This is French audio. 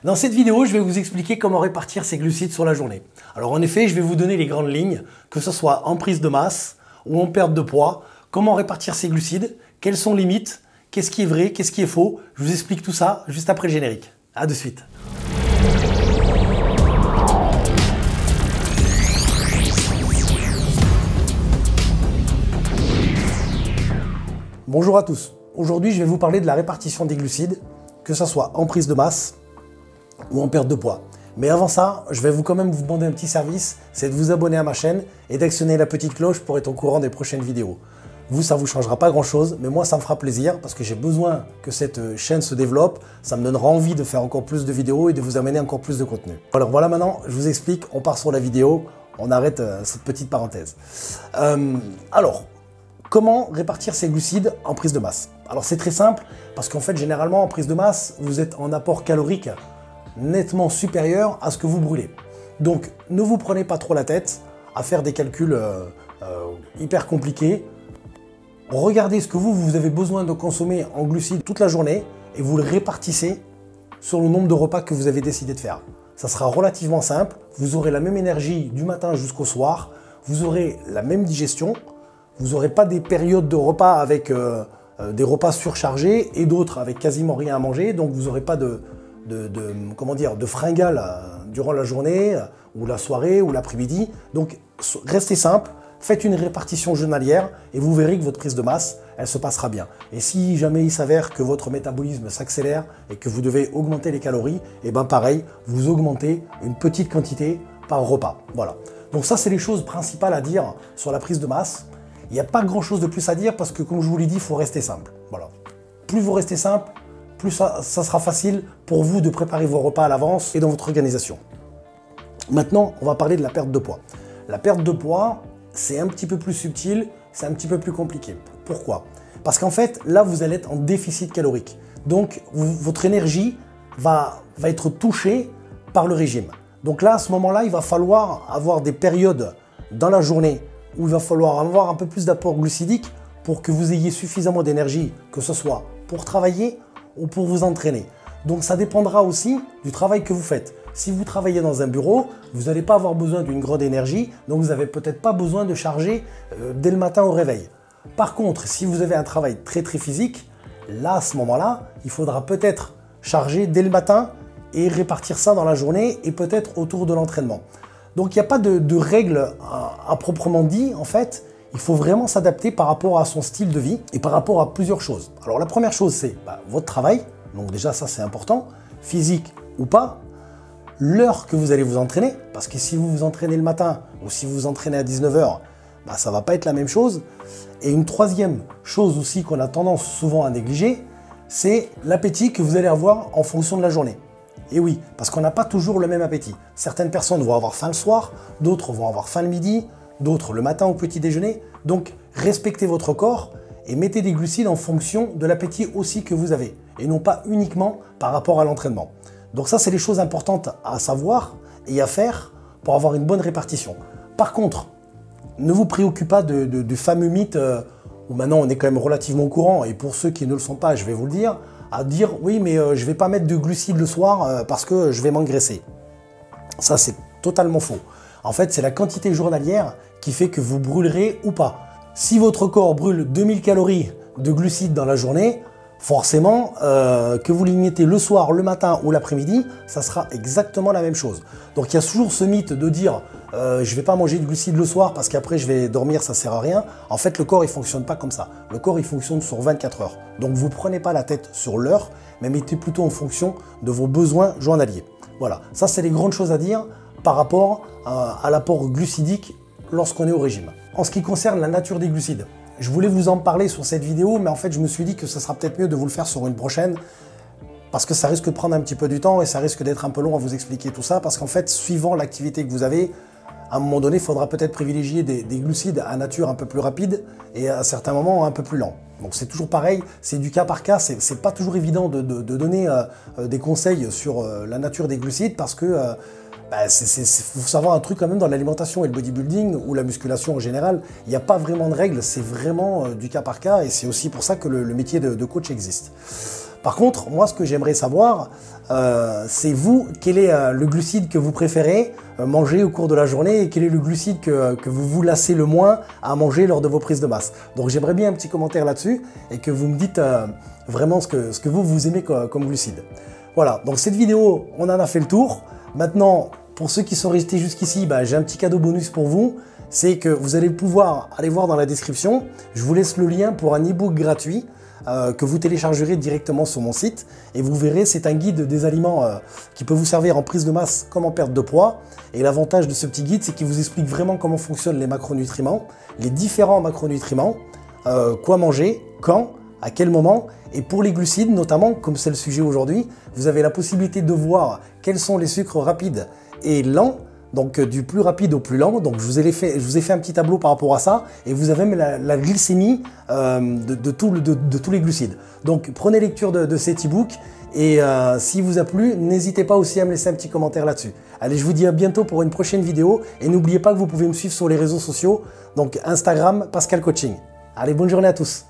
Dans cette vidéo, je vais vous expliquer comment répartir ces glucides sur la journée. Alors en effet, je vais vous donner les grandes lignes, que ce soit en prise de masse ou en perte de poids, comment répartir ces glucides, quelles sont les mythes, qu'est-ce qui est vrai, qu'est-ce qui est faux. Je vous explique tout ça juste après le générique. A de suite. Bonjour à tous. Aujourd'hui, je vais vous parler de la répartition des glucides, que ce soit en prise de masse ou en perte de poids. Mais avant ça, je vais quand même vous demander un petit service, c'est de vous abonner à ma chaîne et d'actionner la petite cloche pour être au courant des prochaines vidéos. Vous, ça ne vous changera pas grand-chose, mais moi, ça me fera plaisir parce que j'ai besoin que cette chaîne se développe. Ça me donnera envie de faire encore plus de vidéos et de vous amener encore plus de contenu. Alors voilà, maintenant, je vous explique, on part sur la vidéo, on arrête cette petite parenthèse. Alors, comment répartir ces glucides en prise de masse? Alors c'est très simple, parce qu'en fait, généralement, en prise de masse, vous êtes en apport calorique nettement supérieur à ce que vous brûlez. Donc, ne vous prenez pas trop la tête à faire des calculs hyper compliqués. Regardez ce que vous avez besoin de consommer en glucides toute la journée et vous le répartissez sur le nombre de repas que vous avez décidé de faire. Ça sera relativement simple, vous aurez la même énergie du matin jusqu'au soir, vous aurez la même digestion, vous n'aurez pas des périodes de repas avec des repas surchargés et d'autres avec quasiment rien à manger, donc vous n'aurez pas de fringales durant la journée ou la soirée ou l'après-midi. Donc restez simple, faites une répartition journalière et vous verrez que votre prise de masse, elle se passera bien. Et si jamais il s'avère que votre métabolisme s'accélère et que vous devez augmenter les calories, et bien pareil, vous augmentez une petite quantité par repas. Voilà. Donc ça, c'est les choses principales à dire sur la prise de masse. Il n'y a pas grand-chose de plus à dire parce que, comme je vous l'ai dit, il faut rester simple. Voilà. Plus vous restez simple, plus ça sera facile pour vous de préparer vos repas à l'avance et dans votre organisation. Maintenant, on va parler de la perte de poids. La perte de poids, c'est un petit peu plus subtil, c'est un petit peu plus compliqué. Pourquoi? Parce qu'en fait, là, vous allez être en déficit calorique. Donc, votre énergie va être touchée par le régime. Donc là, à ce moment-là, il va falloir avoir des périodes dans la journée où il va falloir avoir un peu plus d'apport glucidique pour que vous ayez suffisamment d'énergie, que ce soit pour travailler ou pour vous entraîner. Donc ça dépendra aussi du travail que vous faites. Si vous travaillez dans un bureau, vous n'allez pas avoir besoin d'une grande énergie, donc vous n'avez peut-être pas besoin de charger dès le matin au réveil. Par contre, si vous avez un travail très physique, là, à ce moment-là, il faudra peut-être charger dès le matin et répartir ça dans la journée et peut-être autour de l'entraînement. Donc il n'y a pas de règles à proprement dit, en fait. Il faut vraiment s'adapter par rapport à son style de vie et par rapport à plusieurs choses. Alors la première chose, c'est votre travail. Donc déjà, ça c'est important, physique ou pas. L'heure que vous allez vous entraîner, parce que si vous vous entraînez le matin ou si vous vous entraînez à 19 h, ça ne va pas être la même chose. Et une troisième chose aussi qu'on a tendance souvent à négliger, c'est l'appétit que vous allez avoir en fonction de la journée. Et oui, parce qu'on n'a pas toujours le même appétit. Certaines personnes vont avoir faim le soir, d'autres vont avoir faim le midi, d'autres le matin au petit déjeuner. Donc, respectez votre corps et mettez des glucides en fonction de l'appétit aussi que vous avez, et non pas uniquement par rapport à l'entraînement. Donc ça, c'est les choses importantes à savoir et à faire pour avoir une bonne répartition. Par contre, ne vous préoccupez pas du fameux mythe où maintenant on est quand même relativement au courant, et pour ceux qui ne le sont pas, je vais vous le dire, à dire oui mais je ne vais pas mettre de glucides le soir parce que je vais m'engraisser. Ça c'est totalement faux. En fait c'est la quantité journalière qui fait que vous brûlerez ou pas. Si votre corps brûle 2000 calories de glucides dans la journée, forcément que vous les mettez le soir, le matin ou l'après-midi, ça sera exactement la même chose. Donc il y a toujours ce mythe de dire je ne vais pas manger de glucides le soir parce qu'après je vais dormir, ça ne sert à rien. En fait, le corps il ne fonctionne pas comme ça. Le corps il fonctionne sur 24 heures. Donc vous ne prenez pas la tête sur l'heure, mais mettez plutôt en fonction de vos besoins journaliers. Voilà, ça c'est les grandes choses à dire par rapport à l'apport glucidique lorsqu'on est au régime. En ce qui concerne la nature des glucides, je voulais vous en parler sur cette vidéo, mais en fait je me suis dit que ce sera peut-être mieux de vous le faire sur une prochaine, parce que ça risque de prendre un petit peu du temps et ça risque d'être un peu long à vous expliquer tout ça, parce qu'en fait, suivant l'activité que vous avez, à un moment donné, il faudra peut-être privilégier des glucides à nature un peu plus rapide et à certains moments un peu plus lent. Donc c'est toujours pareil, c'est du cas par cas, c'est pas toujours évident de donner des conseils sur la nature des glucides, parce que faut savoir un truc quand même dans l'alimentation et le bodybuilding ou la musculation en général, il n'y a pas vraiment de règles, c'est vraiment du cas par cas, et c'est aussi pour ça que le métier de coach existe. Par contre, moi, ce que j'aimerais savoir, c'est vous, quel est le glucide que vous préférez manger au cours de la journée et quel est le glucide que vous vous lassez le moins à manger lors de vos prises de masse. Donc j'aimerais bien un petit commentaire là-dessus et que vous me dites vraiment ce que vous aimez comme glucide. Voilà, donc cette vidéo, on en a fait le tour. Maintenant, pour ceux qui sont restés jusqu'ici, j'ai un petit cadeau bonus pour vous. C'est que vous allez pouvoir aller voir dans la description. Je vous laisse le lien pour un e-book gratuit que vous téléchargerez directement sur mon site. Et vous verrez, c'est un guide des aliments qui peut vous servir en prise de masse comme en perte de poids. Et l'avantage de ce petit guide, c'est qu'il vous explique vraiment comment fonctionnent les macronutriments, les différents macronutriments, quoi manger, quand, à quel moment. Et pour les glucides, notamment, comme c'est le sujet aujourd'hui, vous avez la possibilité de voir quels sont les sucres rapides et lents, donc du plus rapide au plus lent. Donc je vous ai fait un petit tableau par rapport à ça, et vous avez même la glycémie de tous les glucides. Donc prenez lecture de cet e-book, et s'il vous a plu, n'hésitez pas aussi à me laisser un petit commentaire là-dessus. Allez, je vous dis à bientôt pour une prochaine vidéo, et n'oubliez pas que vous pouvez me suivre sur les réseaux sociaux, donc Instagram, Pascal Coaching. Allez, bonne journée à tous.